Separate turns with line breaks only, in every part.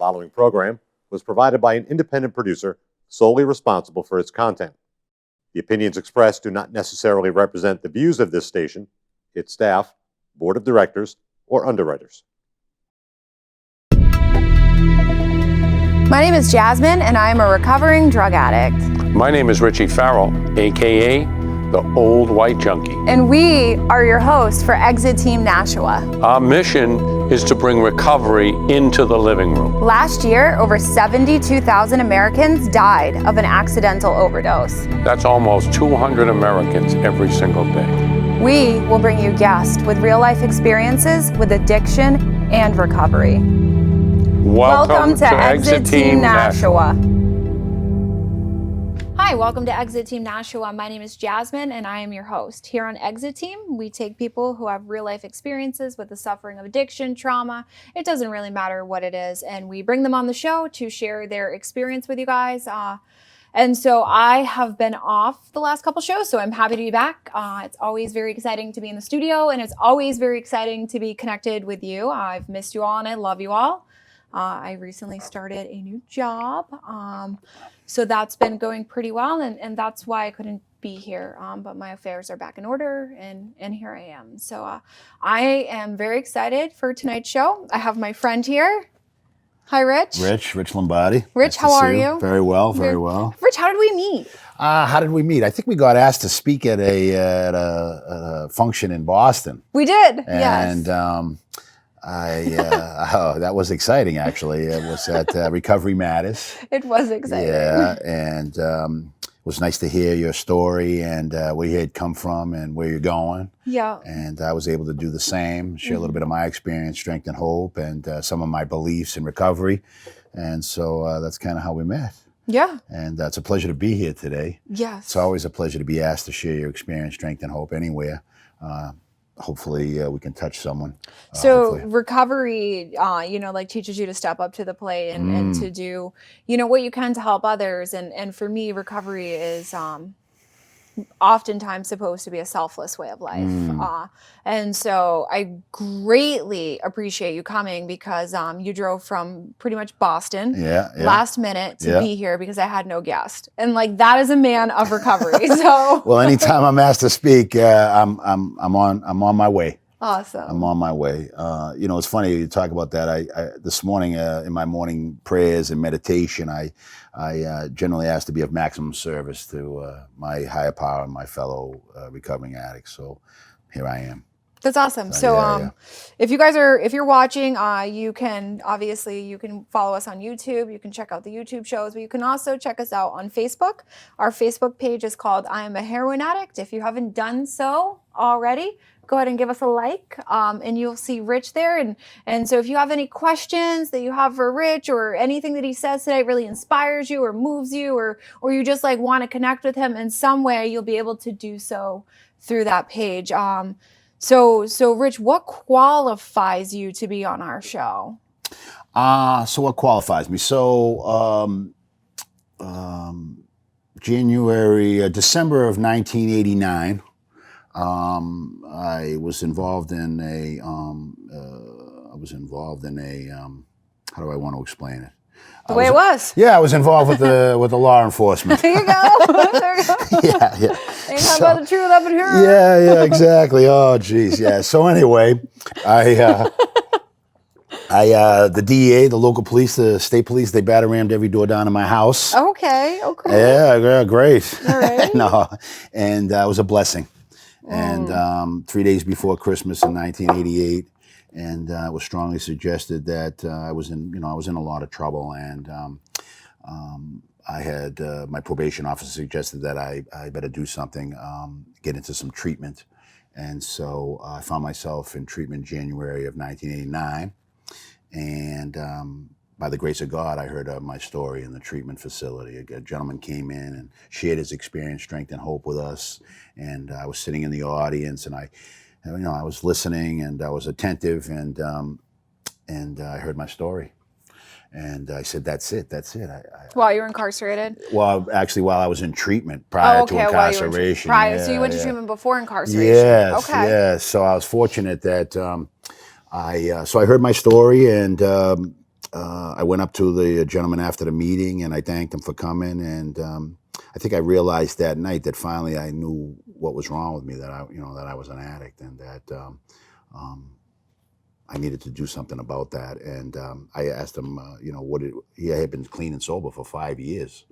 following program was provided by an independent producer solely responsible for its content. The opinions expressed do not necessarily represent the views of this station, its staff, board of directors, or underwriters.
My name is Jasmine, and I am a recovering drug addict.
My name is Richie Farrell, a.k.a. the Old White Junkie.
And we are your hosts for Exit Team Nashua.
Our mission is to bring recovery into the living room.
Last year, over 72,000 Americans died of an accidental overdose.
That's almost 200 Americans every single day.
We will bring you guests with real-life experiences with addiction and recovery. Welcome to Exit Team Nashua. Hi, welcome to Exit Team Nashua. My name is Jasmine, and I am your host. Here on Exit Team, we take people who have real-life experiences with the suffering of addiction, trauma. It doesn't really matter what it is, and we bring them on the show to share their experience with you guys. And so I have been off the last couple shows, so I'm happy to be back. It's always very exciting to be in the studio, and it's always very exciting to be connected with you. I've missed you all, and I love you all. I recently started a new job, so that's been going pretty well, and that's why I couldn't be here, but my affairs are back in order, and here I am. So I am very excited for tonight's show. I have my friend here. Hi, Rich.
Rich Lombardi.
Rich, how are you?
Very well, very well.
Rich, how did we meet?
How did we meet? I think we got asked to speak at a function in Boston.
We did,
and,
yes.
That was exciting, actually. It was at Recovery Matters.
It was exciting.
Yeah, and it was nice to hear your story and where you had come from and where you're going.
Yeah.
And I was able to do the same, share a little bit of my experience, strength, and hope, and some of my beliefs in recovery. And so that's kind of how we met.
Yeah.
And it's a pleasure to be here today.
Yes.
It's always a pleasure to be asked to share your experience, strength, and hope anywhere. Hopefully we can touch someone.
So recovery, like teaches you to step up to the plate and to do, what you can to help others. And for me, recovery is oftentimes supposed to be a selfless way of life. And so I greatly appreciate you coming because you drove from pretty much Boston last minute to be here because I had no guest. And that is a man of recovery. So
well, anytime I'm asked to speak, I'm on my way.
Awesome.
I'm on my way. It's funny you talk about that. I this morning in my morning prayers and meditation, I generally ask to be of maximum service to my higher power and my fellow recovering addicts. So here I am.
That's awesome. If you're watching, you can follow us on YouTube. You can check out the YouTube shows, but you can also check us out on Facebook. Our Facebook page is called I Am a Heroin Addict. If you haven't done so already, go ahead and give us a like, and you'll see Rich there. And so if you have any questions that you have for Rich or anything that he says today really inspires you or moves you or you just want to connect with him in some way, you'll be able to do so through that page. So Rich, what qualifies you to be on our show?
So what qualifies me? So December of 1989. I was involved in a, how do I want to explain it?
The way it was.
Yeah, I was involved with the law enforcement.
There you go. There you go.
Yeah.
Ain't how about the truth up in here.
Yeah, exactly. Oh, geez, yeah. So anyway, the DEA, the local police, the state police, they batter-rammed every door down in my house.
Okay.
Yeah, great.
All right.
No, and it was a blessing. And 3 days before Christmas in 1988, and it was strongly suggested that I was in a lot of trouble, and I had my probation officer suggested that I better do something, get into some treatment, and so I found myself in treatment January of 1989, and by the grace of God, I heard my story in the treatment facility. A gentleman came in and shared his experience, strength, and hope with us. And I was sitting in the audience, and I was listening, and I was attentive, and I heard my story. And I said, that's it.
While you were incarcerated?
Well, actually, while I was in treatment prior to incarceration.
So you went to treatment before incarceration?
Yes,
okay.
Yes. So I was fortunate that so I heard my story, and I went up to the gentleman after the meeting and I thanked him for coming. And I think I realized that night that finally I knew what was wrong with me, that I was an addict, and that I needed to do something about that. And I asked him, he had been clean and sober for 5 years.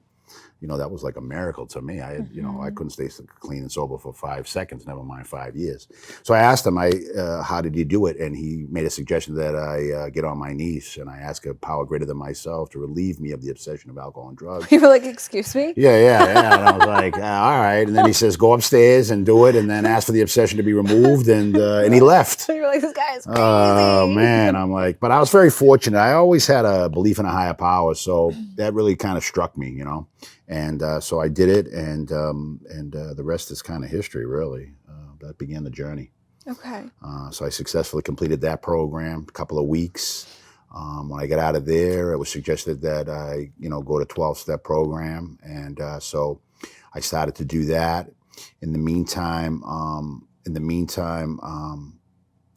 That was like a miracle to me. I had, I couldn't stay clean and sober for 5 seconds, never mind 5 years. So I asked him, how did he do it? And he made a suggestion that I get on my knees and I ask a power greater than myself to relieve me of the obsession of alcohol and drugs.
You were like, excuse me?
Yeah. And I was like, all right. And then he says, go upstairs and do it, and then ask for the obsession to be removed. And he left.
So you were like, this guy is crazy.
Oh, man. I'm like, but I was very fortunate. I always had a belief in a higher power. So that really kind of struck me, And so I did it, and the rest is kind of history, really. That began the journey.
Okay.
So I successfully completed that program, a couple of weeks. When I got out of there, it was suggested that I, go to 12-step program, and so I started to do that. In the meantime,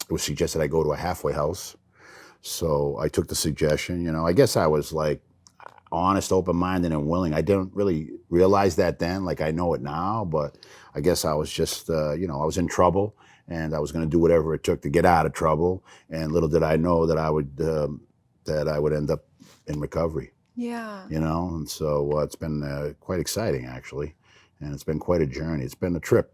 it was suggested I go to a halfway house. So I took the suggestion. I guess I was like honest, open-minded, and willing. I didn't really realize that then, like I know it now, but I guess I was just, I was in trouble, and I was going to do whatever it took to get out of trouble. And little did I know that I would end up in recovery.
Yeah.
And so it's been quite exciting, actually. And it's been quite a journey. It's been a trip.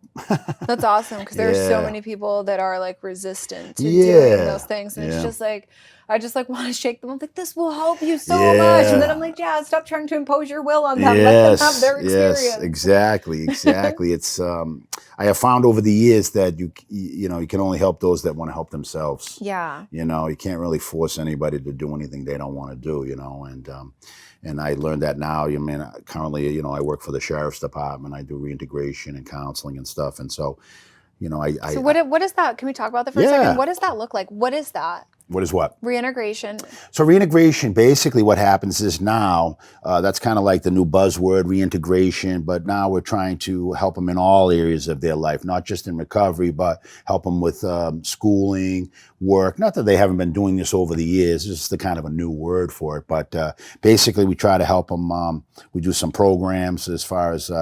That's awesome, because there's so
Yeah.
many people that are like resistant to
Yeah.
doing those things, and it's just like, I just like want to shake them. I'm like, this will help you so
Yeah.
much, and then I'm like, yeah, stop trying to impose your will on them. Let them have their experience.
Yes, exactly. It's I have found over the years that you can only help those that want to help themselves.
Yeah.
You can't really force anybody to do anything they don't want to do. And I learned that now. Currently, I work for the sheriff's department. I do reintegration and counseling and stuff. And so,
So what is that? Can we talk about that for a
Yeah.
second? What does that look like? What is that?
What is what?
Reintegration.
So reintegration, basically what happens is now, that's kind of like the new buzzword, reintegration, but now we're trying to help them in all areas of their life, not just in recovery, but help them with schooling, work. Not that they haven't been doing this over the years, it's just the kind of a new word for it, but basically we try to help them. We do some programs as far as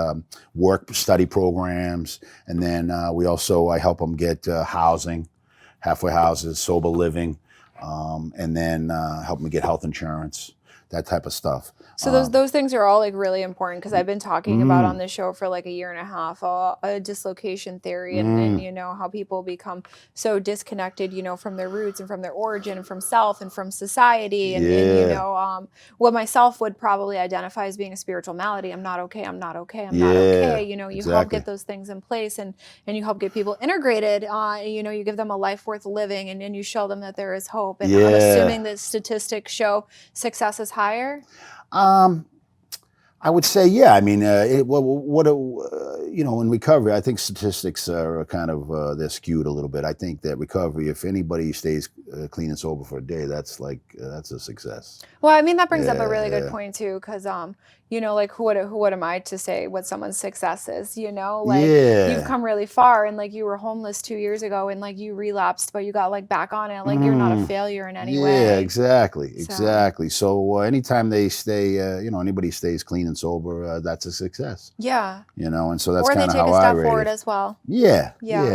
work study programs, and then I help them get housing, halfway houses, sober living, and then help them get health insurance, that type of stuff.
So those things are all like really important, because I've been talking about on this show for like a year and a half, a dislocation theory, and how people become so disconnected, from their roots and from their origin and from self and from society, and what myself would probably identify as being a spiritual malady. I'm not okay. I'm not okay. I'm not okay. You help
exactly.
get those things in place, and you help get people integrated. You give them a life worth living, and you show them that there is hope. And I'm assuming that statistics show success is higher.
I would say, yeah. I mean, in recovery, I think statistics are kind of they're skewed a little bit. I think that recovery, if anybody stays clean and sober for a day, that's a success.
Well, I mean, that brings up a really good point too, because like who am I to say what someone's success is? You've come really far, and like you were homeless 2 years ago, and like you relapsed, but you got like back on it. Like you're not a failure in any way.
Yeah, exactly. So anytime they stay, anybody stays clean and sober, that's a success.
Yeah.
And so that's kind of how I rate it.
Or they take a step forward as well.
Yeah.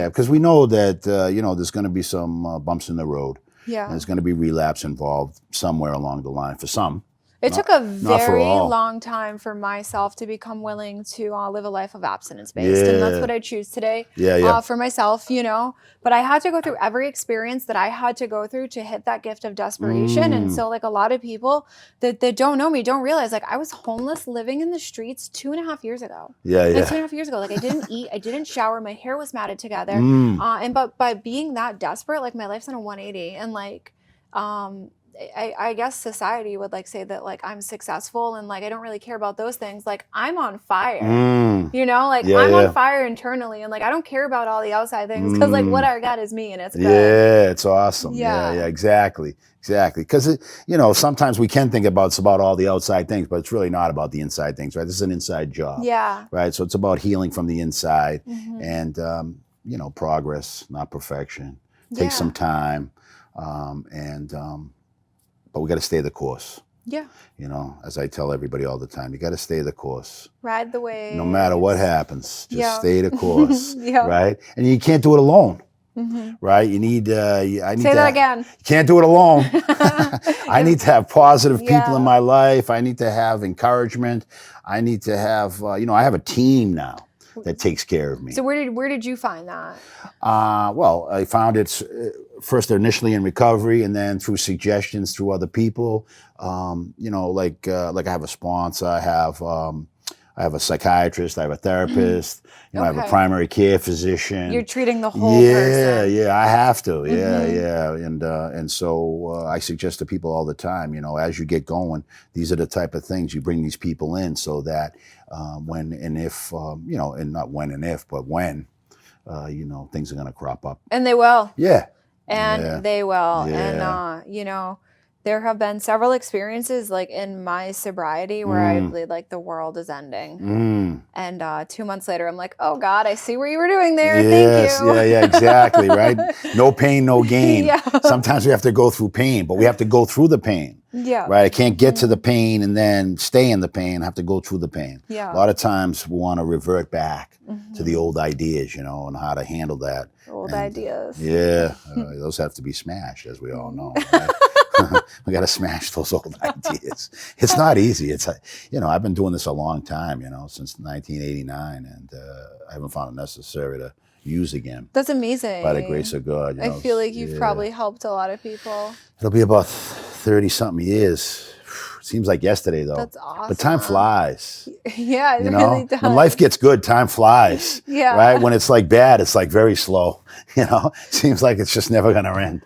Because we know that there's going to be some bumps in the road.
Yeah.
And there's going to be relapse involved somewhere along the line for some.
It took a very long time for myself to become willing to live a life of abstinence-based, and that's what I choose today for myself, But I had to go through every experience that I had to go through to hit that gift of desperation. And so, like, a lot of people that don't know me don't realize, like, I was homeless, living in the streets 2.5 years ago. Like 2.5 years ago, like, I didn't eat, I didn't shower, my hair was matted together, but by being that desperate, like, my life's on a 180, and like, I guess society would like say that like I'm successful and like I don't really care about those things. Like I'm on fire, I'm on fire internally, and like I don't care about all the outside things, because like what I got is me, and it's good.
Yeah, it's awesome. Yeah, exactly. Because sometimes we can think it's about all the outside things, but it's really not about the inside things, right? This is an inside job.
Yeah.
Right. So it's about healing from the inside, and progress, not perfection. Take some time, and but we got to stay the course.
Yeah.
You know, as I tell everybody all the time, you got to stay the course.
Ride the waves.
No matter what happens, just
Yeah.
stay the course.
Yeah.
Right? And you can't do it alone.
Mm-hmm.
Right? You need. I need
Say
to
that again.
You can't do it alone. I need to have positive people
Yeah.
in my life. I need to have encouragement. I need to have. I have a team now that takes care of me.
So where did you find that?
Well, I found it first initially in recovery, and then through suggestions through other people. Like I have a sponsor. I have a psychiatrist. I have a therapist. I have a
Okay.
primary care physician.
You're treating the whole person.
Yeah, I have to.
Mhm.
Yeah, and so I suggest to people all the time. As you get going, these are the type of things you bring these people in, so that when and if and not when and if, but when things are going to crop up.
And they will.
Yeah.
And
Yeah.
they will.
Yeah.
And there have been several experiences like in my sobriety where I believe like the world is ending.
Mm.
And 2 months later, I'm like, oh God, I see what you were doing there.
Yes,
Thank you.
yeah, exactly, right? No pain, no gain.
Yeah.
Sometimes we have to go through pain, but we have to go through the pain,
Yeah.
right? I can't get to the pain and then stay in the pain. I have to go through the pain.
Yeah.
A lot of times we want to revert back
Mhm.
to the old ideas, and how to handle that.
Old
And,
ideas.
Yeah, those have to be smashed, as we all know. Right? We got to smash those old ideas. It's not easy. It's I've been doing this a long time, since 1989, and I haven't found it necessary to use again.
That's amazing.
By the grace of God.
I feel like you've probably helped a lot of people.
It'll be about 30-something years. Seems like yesterday, though.
That's awesome.
But time flies.
Yeah, it really does.
When life gets good, time flies.
Yeah.
Right? When it's like bad, it's like very slow. Seems like it's just never going to end.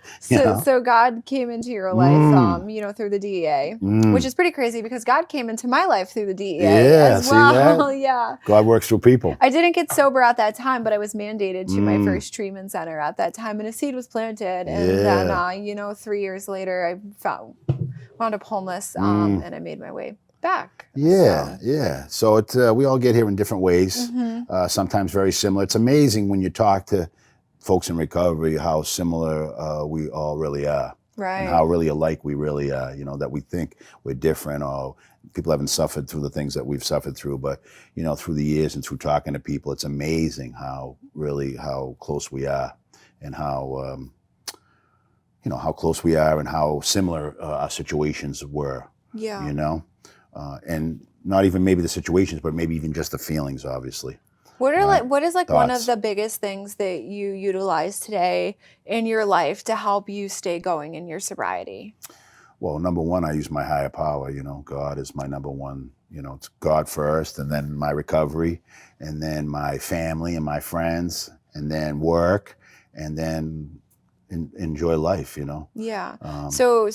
So God came into your life, through the DEA, which is pretty crazy because God came into my life through the DEA
Yeah,
as
see
well.
that?
Yeah.
God works through people.
I didn't get sober at that time, but I was mandated to my first treatment center at that time, and a seed was planted. And then, 3 years later, I wound up homeless, and I made my way back.
Yeah. So we all get here in different ways, sometimes very similar. It's amazing when you talk to folks in recovery how similar we all really are.
Right.
And how really alike we really are, that we think we're different, or people haven't suffered through the things that we've suffered through. But, through the years and through talking to people, it's amazing how close we are, and how close we are, and how similar our situations were.
Yeah.
And not even maybe the situations, but maybe even just the feelings, obviously.
What is one of
Thoughts?
the biggest things that you utilize today in your life to help you stay going in your sobriety?
Well, number one, I use my higher power. God is my number one. It's God first, and then my recovery, and then my family and my friends, and then work, and then enjoy life.
Yeah. So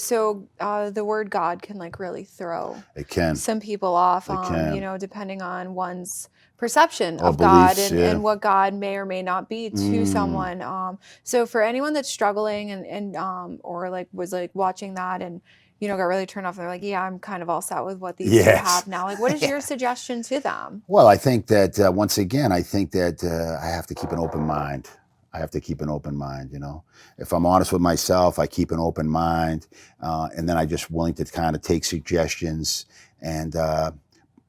the word God can really throw
It can.
some people off,
It can.
depending on one's perception
Or
of God
beliefs,
and what God may or may not be to someone. So for anyone that's struggling and or was watching that and got really turned off, they're like, yeah, I'm kind of all set with what these two have now. What is your suggestion to them?
Well, I think that once again, I have to keep an open mind. If I'm honest with myself, I keep an open mind, and then I just willing to kind of take suggestions. And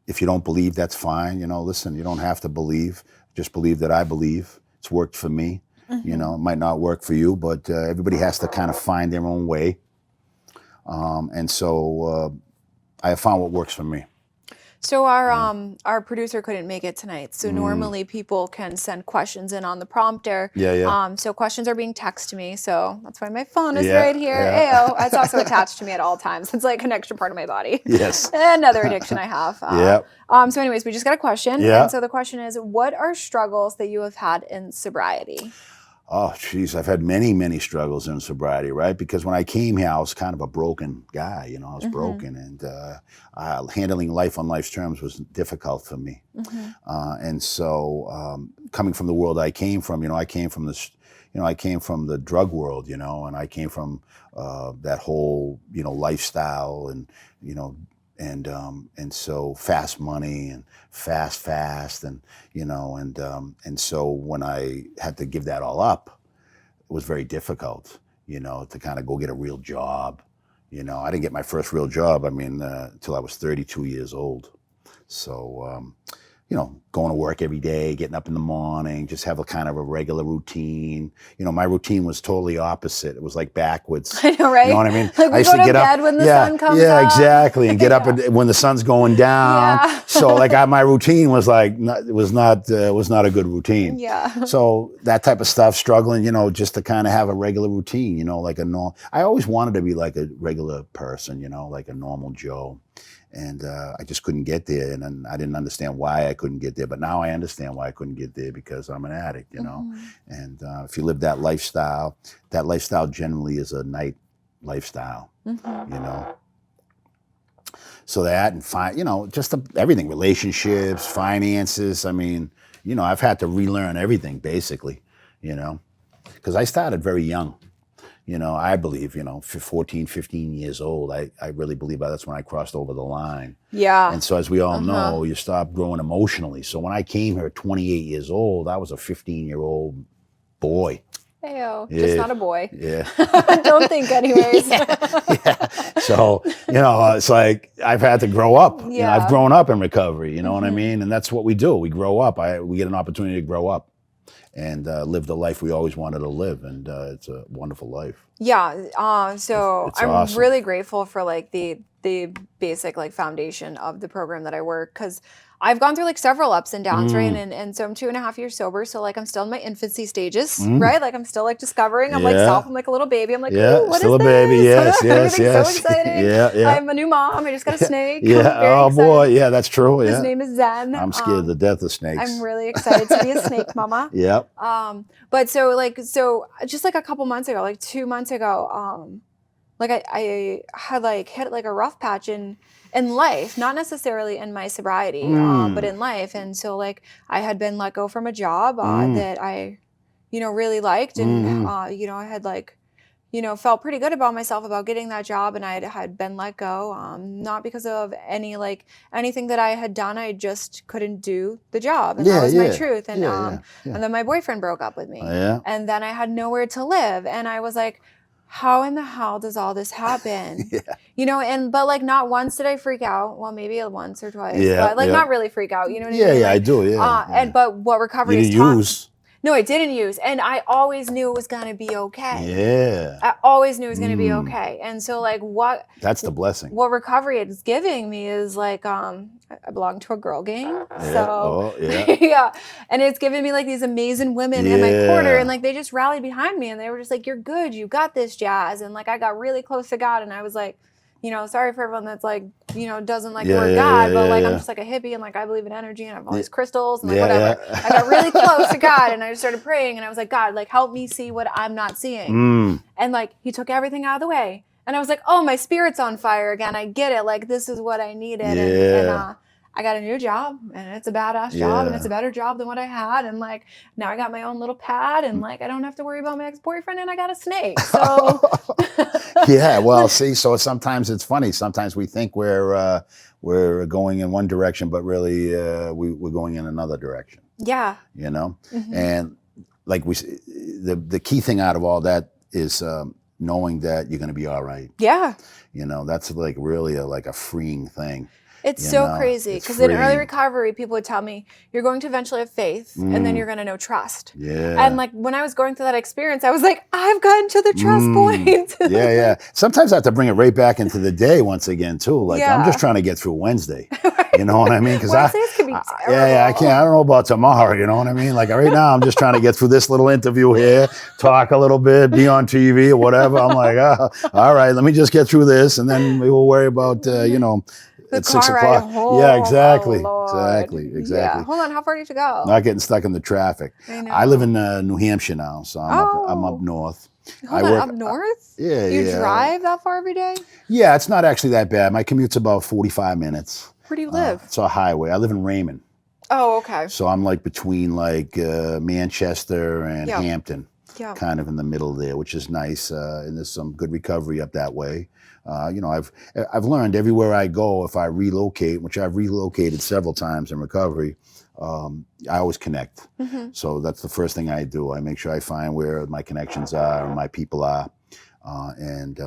if you don't believe, that's fine. Listen, you don't have to believe. Just believe that I believe. It's worked for me. It might not work for you, but everybody has to kind of find their own way. And so I have found what works for me.
So our producer couldn't make it tonight. So normally people can send questions in on the prompter.
Yeah.
So questions are being texted to me. So that's why my phone is
Yeah,
right here.
yeah.
Ayo. It's also attached to me at all times. It's like an extra part of my body.
Yes.
Another addiction I have.
Yep.
So anyways, we just got a question.
Yeah.
And so the question is, what are struggles that you have had in sobriety?
Oh, geez, I've had many, many struggles in sobriety, right? Because when I came here, I was kind of a broken guy, I was broken, and handling life on life's terms was difficult for me. And so coming from the world I came from, I came from the drug world, and I came from that whole, lifestyle and so fast money and fast and and so when I had to give that all up, it was very difficult, to kind of go get a real job, You know, I didn't get my first real job, I mean, until I was 32 years old. So, you know, going to work every day, getting up in the morning, just have a kind of a regular routine. You know, my routine was totally opposite. It was like backwards.
I know, right?
You know what I mean?
Like
I
we
used
go to
get
bed
up,
when the sun comes up.
Yeah, exactly. And get up when the sun's going down.
Yeah.
So like my routine was like, was not a good routine.
Yeah.
So that type of stuff, struggling, you know, just to kind of have a regular routine, you know, like I always wanted to be like a regular person, you know, like a normal Joe. And I just couldn't get there, and then I didn't understand why I couldn't get there. But now I understand why I couldn't get there, because I'm an addict, you know. And if you live that lifestyle generally is a night lifestyle, you know. So that, and you know, just everything, relationships, finances. I mean, you know, I've had to relearn everything basically, you know, because I started very young. You know, I believe, you know, 14, 15 years old, I really believe that's when I crossed over the line.
Yeah.
And so as we all know, you stop growing emotionally. So when I came here at 28 years old, I was a 15-year-old boy.
Heyo,
Yeah.
just not a boy.
Yeah.
Don't think anyways.
Yeah. So, you know, it's like I've had to grow up. You know, I've grown up in recovery, you know what I mean? And that's what we do. We grow up. We get an opportunity to grow up and live the life we always wanted to live. And it's a wonderful life.
Yeah. So
It's
I'm
awesome.
really grateful for like the basic like foundation of the program that I work, because I've gone through like several ups and downs, right? And so I'm 2.5 years sober. So like I'm still in my infancy stages, right? Like I'm still like discovering. I'm like self. I'm like a little baby. I'm like, ooh, what
still
is
a baby.
this?
Yes.
Everything's so exciting.
Yeah.
I'm a new mom. I just got a snake.
Yeah.
I'm very
Oh
excited.
boy. Yeah, that's true.
His
Yeah.
name is Zen.
I'm scared to death of snakes.
I'm really excited to be a snake mama.
Yep.
But so just like a couple months ago, like 2 months ago, like I had like hit like a rough patch in life, not necessarily in my sobriety, but in life. And so like I had been let go from a job that I, you know, really liked. And, you know, I had like, you know, felt pretty good about myself about getting that job, and I had been let go, not because of anything that I had done. I just couldn't do the job, and that was my truth. And and then my boyfriend broke up with me, and then I had nowhere to live, and I was like, how in the hell does all this happen? You know, but like not once did I freak out. Well, maybe once or twice, but like not really freak out. You know what I mean?
Yeah,
like,
I do.
And but what recovery
you
is
didn't use.
No, I didn't use. And I always knew it was going to be okay.
Yeah.
I always knew it was going to be okay. And so like
that's the blessing.
What recovery is giving me is like, I belong to a girl gang. So yeah. And it's given me like these amazing women in my corner, and like they just rallied behind me, and they were just like, you're good. You got this, Jazz. And like I got really close to God, and I was like, you know, sorry for everyone that's like, you know, doesn't like the word God, but like I'm just like a hippie, and like I believe in energy, and I have all these crystals and like whatever. I got really close to God, and I just started praying, and I was like, God, like help me see what I'm not seeing. And like He took everything out of the way, and I was like, oh, my spirit's on fire again. I get it. Like this is what I needed. And I got a new job, and it's a badass job, and it's a better job than what I had. And like now I got my own little pad, and like I don't have to worry about my ex-boyfriend, and I got a snake. So
yeah, well, see, so sometimes it's funny. Sometimes we think we're going in one direction, but really we're going in another direction.
Yeah.
You know, and like the key thing out of all that is knowing that you're going to be all right.
Yeah.
You know, that's like really like a freeing thing.
It's so crazy, because in early recovery, people would tell me, you're going to eventually have faith, and then you're going to know trust. Yeah. And like when I was going through that experience, I was like, I've gotten to the trust point.
Yeah. Sometimes I have to bring it right back into the day once again too. Like I'm just trying to get through Wednesday. You know what I mean? Because
Wednesdays can be terrible.
I can't. I don't know about tomorrow. You know what I mean? Like right now, I'm just trying to get through this little interview here, talk a little bit, be on TV or whatever. I'm like, all right, let me just get through this, and then we will worry about you know. At 6 o'clock. Yeah, exactly.
Yeah. Hold on, how far do you have to go?
Not getting stuck in the traffic. I live in New Hampshire now, so I'm up north.
Hold on, up north?
Yeah,
You drive that far every day?
Yeah, it's not actually that bad. My commute's about 45 minutes.
Where do you live?
It's a highway. I live in Raymond.
Oh, okay.
So I'm like between like Manchester and Hampton. Yeah. Kind of in the middle there, which is nice. And there's some good recovery up that way. You know, I've learned everywhere I go, if I relocate, which I've relocated several times in recovery, I always connect. So that's the first thing I do. I make sure I find where my connections are and my people are. And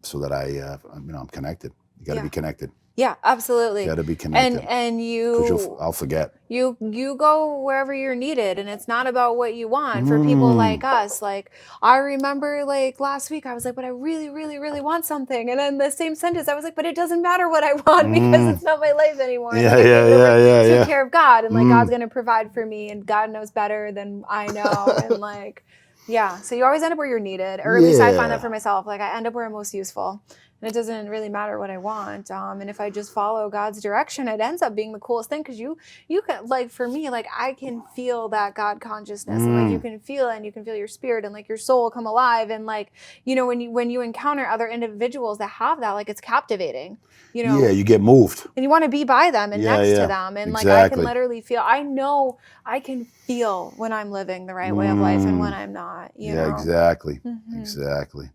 so that I'm connected. You got to
Yeah.
be connected.
Yeah, absolutely.
You got to be connected.
And
Because I'll forget.
you go wherever you're needed, and it's not about what you want. For people like us, like I remember like last week I was like, but I really, really, really want something, and then the same sentence I was like, but it doesn't matter what I want because it's not my life anymore.
Yeah,
like, I
yeah.
take care of God, and like God's gonna provide for me, and God knows better than I know, and like yeah. So you always end up where you're needed, or at least I find that for myself. Like I end up where I'm most useful. And it doesn't really matter what I want. And if I just follow God's direction, it ends up being the coolest thing. Because you can, like, for me, like, I can feel that God consciousness. And, like, you can feel it, and you can feel your spirit and, like, your soul come alive. And, like, you know, when you encounter other individuals that have that, like, it's captivating. You know?
Yeah, you get moved.
And you want to be by them and next to them. And, like, I can literally feel, I know I can feel when I'm living the right way of life and when I'm not. You know?
Exactly. Exactly.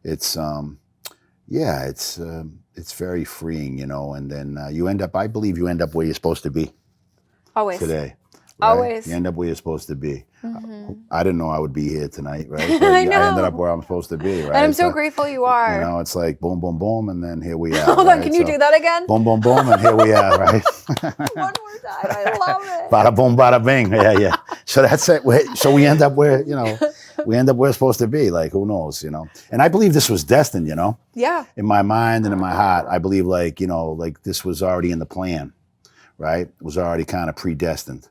It's, yeah, it's very freeing, you know, and then I believe you end up where you're supposed to be.
Always.
Today. Right?
Always.
You end up where you're supposed to be. I didn't know I would be here tonight, right? But
I know.
I ended up where I'm supposed to be, right?
And I'm so grateful you are.
You know, it's like boom, boom, boom, and then here we are.
Hold on, can you do that again?
Boom, boom, boom, and here we are, right?
One more time. I love it.
Bada boom, bada bing. Yeah. So that's it. So we end up where, you know, where we're supposed to be. Like, who knows, you know? And I believe this was destined, you know?
Yeah.
In my mind and in my heart, I believe, like, you know, like this was already in the plan, right? It was already kind of predestined.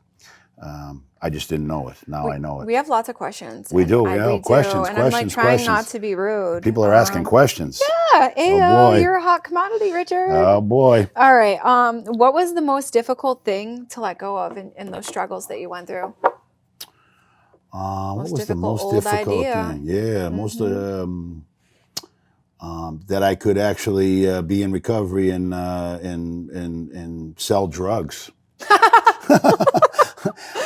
I just didn't know it. Now I know it.
We have lots of questions.
We do. Yeah, questions.
And I'm like trying not to be rude.
People are asking questions.
Yeah. Hey,
Oh, boy.
you're a hot commodity, Richard.
Oh boy.
All right. What was the most difficult thing to let go of in those struggles that you went through?
What was the most difficult thing? Yeah, most that I could actually be in recovery and sell drugs.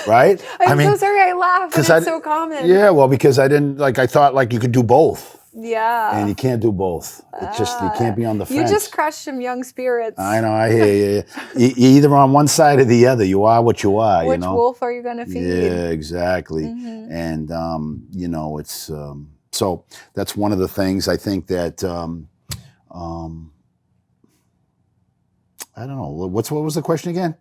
Right?
I'm so sorry I laugh, and it's so common.
Yeah, well, because I didn't, like, I thought, like, you could do both.
Yeah.
And you can't do both. It's just, you can't be on the fence.
You just crushed some young spirits.
I know, I hear you. You're either on one side or the other. You are what you are,
Which
you know?
wolf are you going to feed?
Yeah, exactly. And, you know, it's, so that's one of the things I think that, I don't know. What was the question again?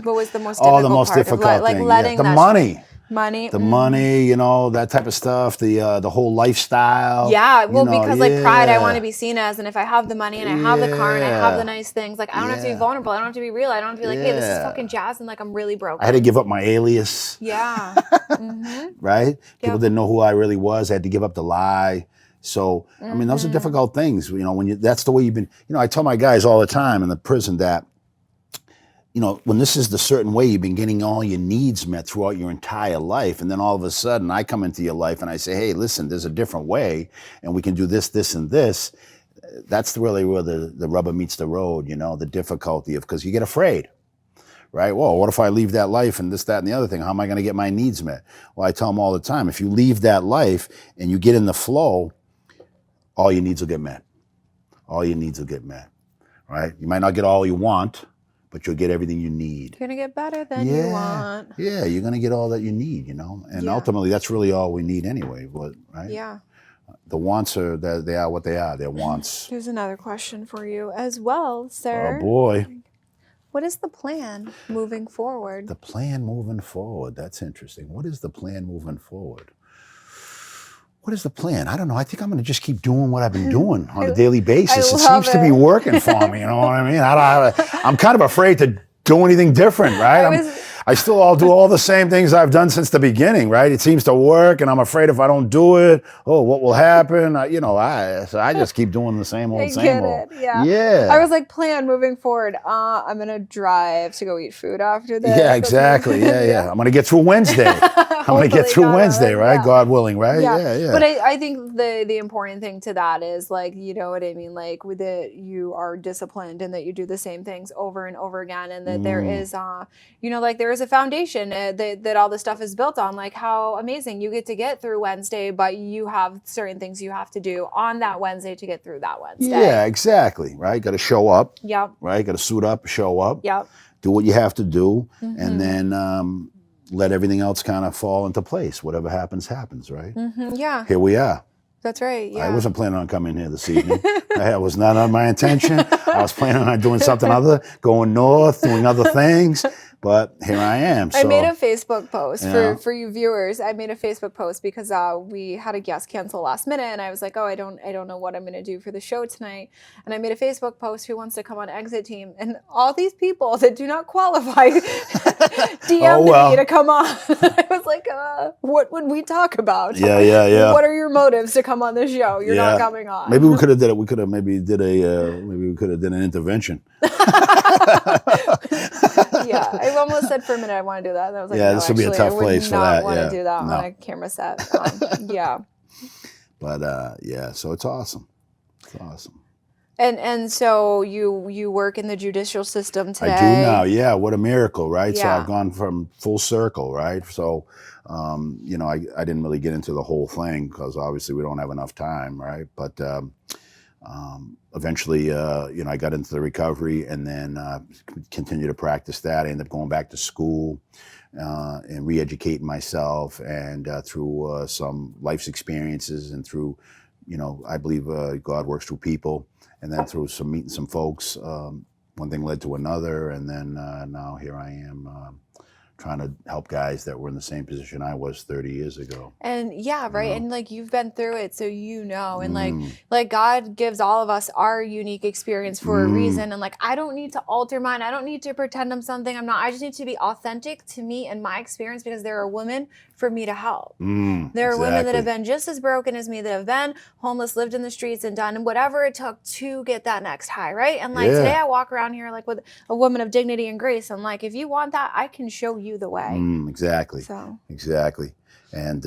What was the most difficult
the most
part
difficult
of, like,
thing.
letting
The
that
money.
Money.
The money, you know, that type of stuff, the whole lifestyle.
Yeah, well,
you know,
because like pride, I want to be seen as, and if I have the money and I have the car and I have the nice things, like I don't have to be vulnerable. I don't have to be real. I don't have to be like, hey, this is fucking jazz, and like I'm really broke.
I had to give up my alias.
Yeah.
Right? People didn't know who I really was. I had to give up the lie. So, I mean, those are difficult things. You know, that's the way you've been. You know, I tell my guys all the time in the prison that, you know, when this is the certain way you've been getting all your needs met throughout your entire life, and then all of a sudden I come into your life and I say, hey, listen, there's a different way, and we can do this, this, and this. That's really where the rubber meets the road, you know, the difficulty of, because you get afraid, right? Well, what if I leave that life and this, that, and the other thing? How am I going to get my needs met? Well, I tell them all the time, if you leave that life and you get in the flow, all your needs will get met. All your needs will get met, right? You might not get all you want, but you'll get everything you need.
You're going to get better than you want.
Yeah, you're going to get all that you need, you know? And ultimately, that's really all we need anyway, right?
Yeah.
The wants are, they are what they are. They're wants.
Here's another question for you as well, sir.
Oh, boy.
What is the plan moving forward?
The plan moving forward. That's interesting. What is the plan moving forward? What is the plan? I don't know. I think I'm going to just keep doing what I've been doing on a daily basis. It seems to be working for me. You know what I mean? I'm kind of afraid to do anything different, right? I still all do all the same things I've done since the beginning, right? It seems to work, and I'm afraid if I don't do it, what will happen? So I just keep doing the same old, same old.
Yeah. I was like, plan moving forward. I'm going to drive to go eat food after this.
Yeah, exactly. Yeah. I'm going to get through Wednesday. I'm going to get through Wednesday, right? Yeah. God willing, right? Yeah.
But I think the important thing to that is, like, you know what I mean? Like, with it, you are disciplined and that you do the same things over and over again, and that there is, like there is a foundation that all this stuff is built on. Like, how amazing you get through Wednesday, but you have certain things you have to do on that Wednesday to get through that Wednesday.
Yeah, exactly. Right. Got to show up.
Yep.
Right. Got to suit up, show up.
Yep.
Do what you have to do, and then let everything else kind of fall into place. Whatever happens, happens. Right.
Yeah.
Here we are.
That's right. Yeah.
I wasn't planning on coming here this evening. That was not on my intention. I was planning on doing something other, going north, doing other things. But here I am. So,
I made a Facebook post
Yeah.
for you viewers. I made a Facebook post because we had a guest cancel last minute, and I was like, oh, I don't know what I'm going to do for the show tonight. And I made a Facebook post, who wants to come on Exit Team? And all these people that do not qualify DM'd me to come on. I was like, what would we talk about?
Yeah.
What are your motives to come on the show? You're not coming on.
Maybe we could have did it. We could have maybe did an intervention.
Yeah, I almost said for a minute I want to do that. And I was like,
Yeah,
no,
this would be a
actually,
tough place for that.
I would not want
Yeah.
to do that
No.
on a camera set. Yeah.
But yeah, so it's awesome. It's awesome.
And so you work in the judicial system today.
I do now. Yeah, what a miracle, right? So
Yeah.
I've gone from full circle, right? So, you know, I didn't really get into the whole thing because obviously we don't have enough time, right? But eventually, you know, I got into the recovery and then continued to practice that. I ended up going back to school and re-educating myself, and through some life's experiences and through, you know, I believe God works through people, and then through some meeting some folks, one thing led to another, and then now here I am trying to help guys that were in the same position I was 30 years ago.
And yeah, right.
know?
And like you've been through it, so you know. And like God gives all of us our unique experience for a reason. And like I don't need to alter mine. I don't need to pretend I'm something I'm not. I just need to be authentic to me and my experience, because there are women for me to help. There are women that have been just as broken as me, that have been homeless, lived in the streets, and done whatever it took to get that next high, right? And like today I walk around here like with a woman of dignity and grace. I'm like, if you want that, I can show you the way.
Exactly.
So.
Exactly. And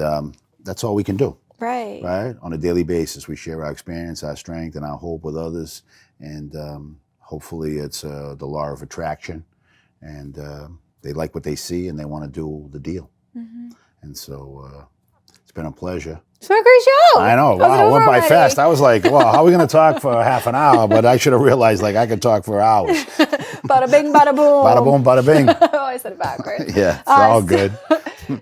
that's all we can do.
Right.
Right? On a daily basis, we share our experience, our strength, and our hope with others. And hopefully it's the law of attraction. And they like what they see and they want to do the deal. And so it's been a pleasure.
It's been a great show.
I know. Wow, it went by fast. I was like, well, how are we going to talk for half an hour? But I should have realized, like, I could talk for hours.
Bada bing, bada boom.
Bada boom, bada bing.
Oh, I said it backwards.
Yeah, it's all good.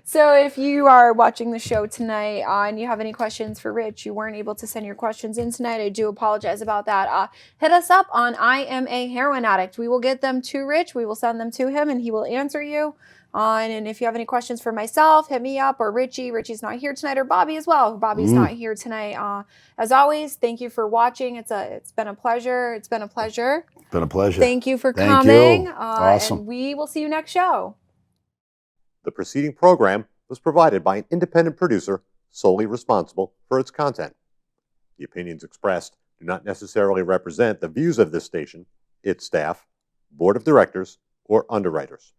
So if you are watching the show tonight and you have any questions for Rich, you weren't able to send your questions in tonight, I do apologize about that. Hit us up on I Am a Heroin Addict. We will get them to Rich. We will send them to him and he will answer you. And if you have any questions for myself, hit me up, or Richie. Richie's not here tonight, or Bobby as well. Bobby's not here tonight. As always, thank you for watching. It's been a pleasure. It's been a pleasure.
Been a pleasure.
Thank you for
Thank
coming.
you. Awesome.
And we will see you next show.
The preceding program was provided by an independent producer solely responsible for its content. The opinions expressed do not necessarily represent the views of this station, its staff, board of directors, or underwriters.